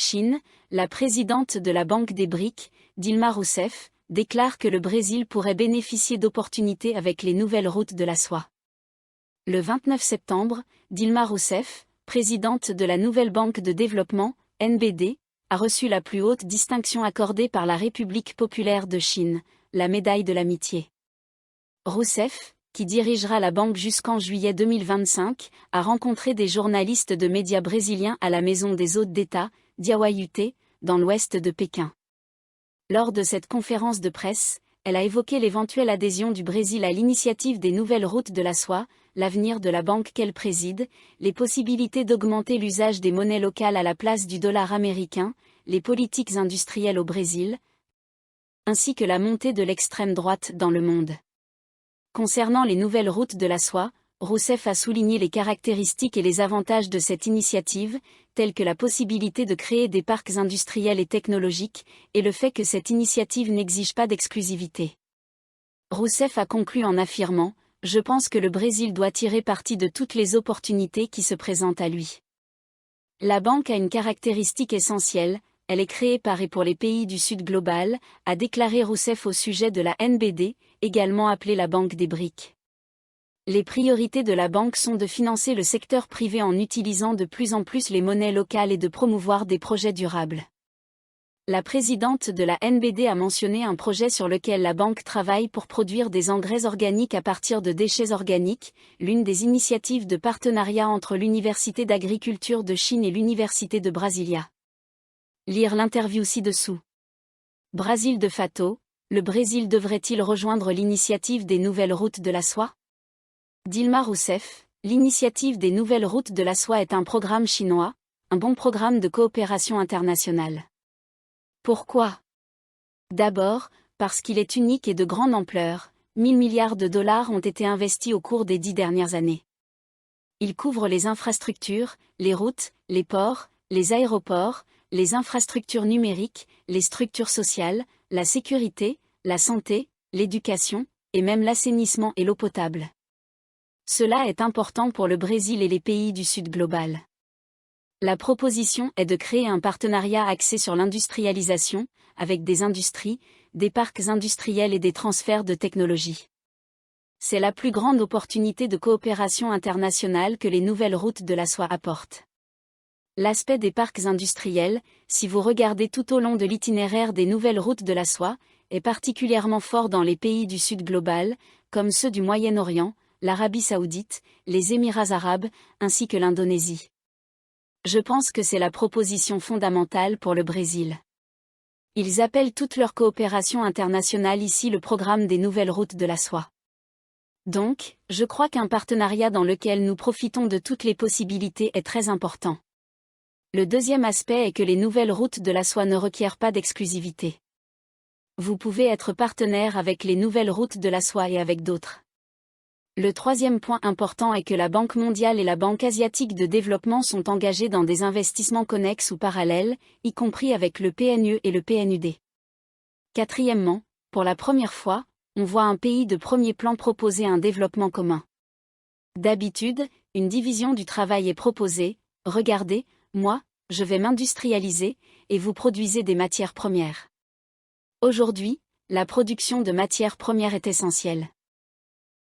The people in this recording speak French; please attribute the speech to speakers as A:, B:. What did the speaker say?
A: Chine, la présidente de la Banque des BRIC, Dilma Rousseff, déclare que le Brésil pourrait bénéficier d'opportunités avec les nouvelles routes de la soie. Le 29 septembre, Dilma Rousseff, présidente de la nouvelle Banque de développement, NBD, a reçu la plus haute distinction accordée par la République populaire de Chine, la médaille de l'amitié. Rousseff, qui dirigera la banque jusqu'en juillet 2025, a rencontré des journalistes de médias brésiliens à la Maison des hôtes d'État, Diawayuté, dans l'ouest de Pékin. Lors de cette conférence de presse, elle a évoqué l'éventuelle adhésion du Brésil à l'initiative des nouvelles routes de la soie, l'avenir de la banque qu'elle préside, les possibilités d'augmenter l'usage des monnaies locales à la place du dollar américain, les politiques industrielles au Brésil, ainsi que la montée de l'extrême droite dans le monde. Concernant les nouvelles routes de la soie, Rousseff a souligné les caractéristiques et les avantages de cette initiative, tels que la possibilité de créer des parcs industriels et technologiques, et le fait que cette initiative n'exige pas d'exclusivité. Rousseff a conclu en affirmant « Je pense que le Brésil doit tirer parti de toutes les opportunités qui se présentent à lui. La banque a une caractéristique essentielle, elle est créée par et pour les pays du Sud global », a déclaré Rousseff au sujet de la NBD, également appelée la Banque des BRIC. Les priorités de la banque sont de financer le secteur privé en utilisant de plus en plus les monnaies locales et de promouvoir des projets durables. La présidente de la NBD a mentionné un projet sur lequel la banque travaille pour produire des engrais organiques à partir de déchets organiques, l'une des initiatives de partenariat entre l'Université d'agriculture de Chine et l'Université de Brasilia. Lire l'interview ci-dessous. Brasil de Fato, le Brésil devrait-il rejoindre l'initiative des nouvelles routes de la soie? Dilma Rousseff, l'initiative des nouvelles routes de la soie est un programme chinois, un bon programme de coopération internationale. Pourquoi? D'abord, parce qu'il est unique et de grande ampleur, 1000 milliards de dollars ont été investis au cours des 10 dernières années. Il couvre les infrastructures, les routes, les ports, les aéroports, les infrastructures numériques, les structures sociales, la sécurité, la santé, l'éducation, et même l'assainissement et l'eau potable. Cela est important pour le Brésil et les pays du Sud global. La proposition est de créer un partenariat axé sur l'industrialisation, avec des industries, des parcs industriels et des transferts de technologies. C'est la plus grande opportunité de coopération internationale que les nouvelles routes de la soie apportent. L'aspect des parcs industriels, si vous regardez tout au long de l'itinéraire des nouvelles routes de la soie, est particulièrement fort dans les pays du Sud global, comme ceux du Moyen-Orient, l'Arabie saoudite, les Émirats arabes, ainsi que l'Indonésie. Je pense que c'est la proposition fondamentale pour le Brésil. Ils appellent toute leur coopération internationale ici le programme des nouvelles routes de la soie. Donc, je crois qu'un partenariat dans lequel nous profitons de toutes les possibilités est très important. Le deuxième aspect est que les nouvelles routes de la soie ne requièrent pas d'exclusivité. Vous pouvez être partenaire avec les nouvelles routes de la soie et avec d'autres. Le troisième point important est que la Banque mondiale et la Banque asiatique de développement sont engagées dans des investissements connexes ou parallèles, y compris avec le PNUE et le PNUD. Quatrièmement, pour la première fois, on voit un pays de premier plan proposer un développement commun. D'habitude, une division du travail est proposée, regardez, moi, je vais m'industrialiser, et vous produisez des matières premières. Aujourd'hui, la production de matières premières est essentielle.